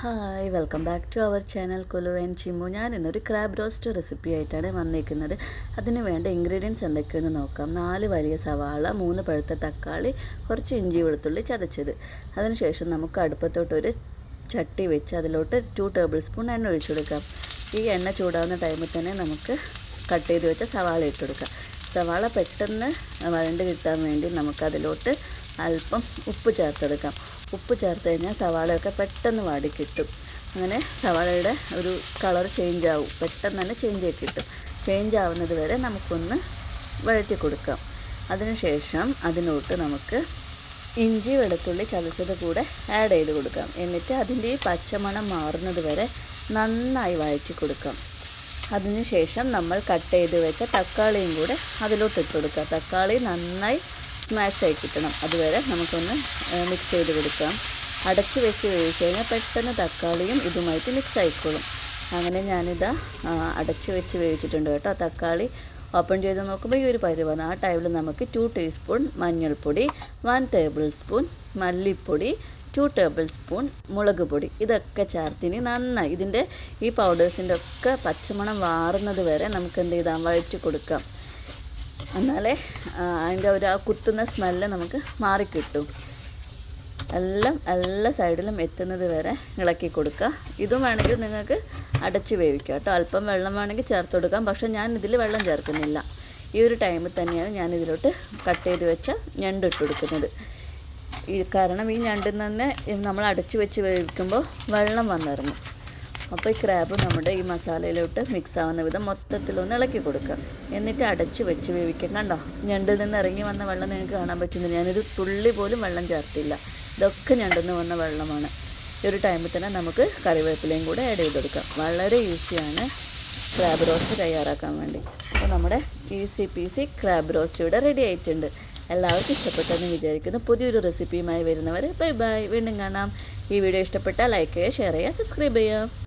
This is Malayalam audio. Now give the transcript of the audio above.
Hi welcome back to our channel Kulu and Chimmu. ഞാൻ ഇന്നൊരു ക്രാബ് റോസ്റ്റ് റെസിപ്പി ആയിട്ടാണ് വന്നിരിക്കുന്നത്. അതിന് വേണ്ട ഇൻഗ്രീഡിയൻസ് എന്തൊക്കെയെന്ന് നോക്കാം. 4 വലിയ സവാള, 3 പഴുത്ത തക്കാളി, കുറച്ച് ഇഞ്ചി വെളുത്തുള്ളി ചതച്ചത്. അതിനുശേഷം നമുക്ക് അടുപ്പത്തോട്ടൊരു ചട്ടി വെച്ച് അതിലോട്ട് 2 ടേബിൾ സ്പൂൺ എണ്ണ ഒഴിച്ചു കൊടുക്കാം. ഈ എണ്ണ ചൂടാവുന്ന ടൈമിൽ തന്നെ നമുക്ക് കട്ട് ചെയ്ത് വെച്ച സവാള ഇട്ട് കൊടുക്കാം. സവാള പെട്ടെന്ന് വഴണ്ട് കിട്ടാൻ വേണ്ടി നമുക്കതിലോട്ട് അല്പം ഉപ്പ് ചേർത്തെടുക്കാം. ഉപ്പ് ചേർത്ത് കഴിഞ്ഞാൽ സവാളയൊക്കെ പെട്ടെന്ന് വാടി കിട്ടും. അങ്ങനെ സവാളയുടെ ഒരു കളർ ചേഞ്ച് ആവും, പെട്ടെന്ന് തന്നെ ചേഞ്ച് ആയി കിട്ടും. ചേഞ്ച് ആവുന്നത് വരെ നമുക്കൊന്ന് വഴറ്റി കൊടുക്കാം. അതിനുശേഷം അതിലോട്ട് നമുക്ക് ഇഞ്ചി വെളുത്തുള്ളി ചതച്ചത് കൂടെ ആഡ് ചെയ്ത് കൊടുക്കാം. എന്നിട്ട് അതിൻ്റെ ഈ പച്ചമണം മാറുന്നത് വരെ നന്നായി വഴറ്റി കൊടുക്കാം. അതിനുശേഷം നമ്മൾ കട്ട് ചെയ്ത് വെച്ച തക്കാളിയും കൂടെ അതിലോട്ട് ഇട്ട് കൊടുക്കാം. തക്കാളി നന്നായി സ്മാഷായി കിട്ടണം, അതുവരെ നമുക്കൊന്ന് മിക്സ് ചെയ്ത് കൊടുക്കാം. അടച്ച് വെച്ച് വേവിച്ച് കഴിഞ്ഞാൽ പെട്ടെന്ന് തക്കാളിയും ഇതുമായിട്ട് മിക്സ് ആയിക്കോളും. അങ്ങനെ ഞാനിതാ അടച്ച് വെച്ച് വേവിച്ചിട്ടുണ്ട് കേട്ടോ. തക്കാളി ഓപ്പൺ ചെയ്ത് നോക്കുമ്പോൾ ഈ ഒരു പരുവാണ്. ആ ടൈമിൽ നമുക്ക് 2 ടീസ്പൂൺ മഞ്ഞൾപ്പൊടി, 1 ടേബിൾ സ്പൂൺ മല്ലിപ്പൊടി, 2 ടേബിൾ സ്പൂൺ മുളക് പൊടി ഇതൊക്കെ ചേർത്തിനി നന്നായി ഇതിൻ്റെ ഈ പൗഡേഴ്സിൻ്റെ ഒക്കെ പച്ചമണം വാറുന്നത് വരെ നമുക്ക് എന്ത് ചെയ്താൽ വഴറ്റി കൊടുക്കാം. എന്നാലേ അതിൻ്റെ ഒരു ആ കുത്തുന്ന സ്മെല്ല് നമുക്ക് മാറിക്കിട്ടും. എല്ലാ സൈഡിലും എത്തുന്നത് വരെ ഇളക്കി കൊടുക്കുക. ഇതും വേണമെങ്കിൽ നിങ്ങൾക്ക് അടച്ച് വേവിക്കാം കേട്ടോ. അല്പം വെള്ളം വേണമെങ്കിൽ ചേർത്ത് കൊടുക്കാം, പക്ഷേ ഞാൻ ഇതിൽ വെള്ളം ചേർക്കുന്നില്ല. ഈ ഒരു ടൈമിൽ തന്നെയാണ് ഞാൻ ഇതിലോട്ട് കട്ട് ചെയ്ത് വെച്ച ഞണ്ട് ഇട്ട് കൊടുക്കുന്നത്. കാരണം ഈ ഞണ്ടിൽ തന്നെ നമ്മൾ അടച്ച് വെച്ച് വേവിക്കുമ്പോൾ വെള്ളം വന്നിറങ്ങും. അപ്പോൾ ഈ ക്രാബ് നമ്മുടെ ഈ മസാലയിലോട്ട് മിക്സ് ആവുന്ന വിധം മൊത്തത്തിലൊന്ന് ഇളക്കി കൊടുക്കുക. എന്നിട്ട് അടച്ച് വെച്ച് വേവിക്കാം. കണ്ടോ, ഞണ്ടിൽ നിന്ന് ഇറങ്ങി വന്ന വെള്ളം നിങ്ങൾക്ക് കാണാൻ പറ്റുന്നില്ല. ഞാനൊരു തുള്ളി പോലും വെള്ളം ചേർത്തില്ല. ഇതൊക്കെ ഞണ്ടിൽ നിന്ന് വന്ന വെള്ളമാണ്. ഈ ഒരു ടൈമിൽ തന്നെ നമുക്ക് കറിവേപ്പിലയും കൂടെ ആഡ് ചെയ്ത് കൊടുക്കാം. വളരെ ഈസിയാണ് ക്രാബ് റോസ്റ്റ് തയ്യാറാക്കാൻ വേണ്ടി. അപ്പോൾ നമ്മുടെ ഈസി പീസി ക്രാബ് റോസ്റ്റ് ഇവിടെ റെഡി ആയിട്ടുണ്ട്. എല്ലാവർക്കും ഇഷ്ടപ്പെട്ടെന്ന് വിചാരിക്കുന്നു. പുതിയൊരു റെസിപ്പിയുമായി വരുന്നവരെ ബൈ ബൈ. വീണ്ടും കാണാം. ഈ വീഡിയോ ഇഷ്ടപ്പെട്ടാൽ ലൈക്ക് ചെയ്യുക, ഷെയർ ചെയ്യുക, സബ്സ്ക്രൈബ് ചെയ്യുക.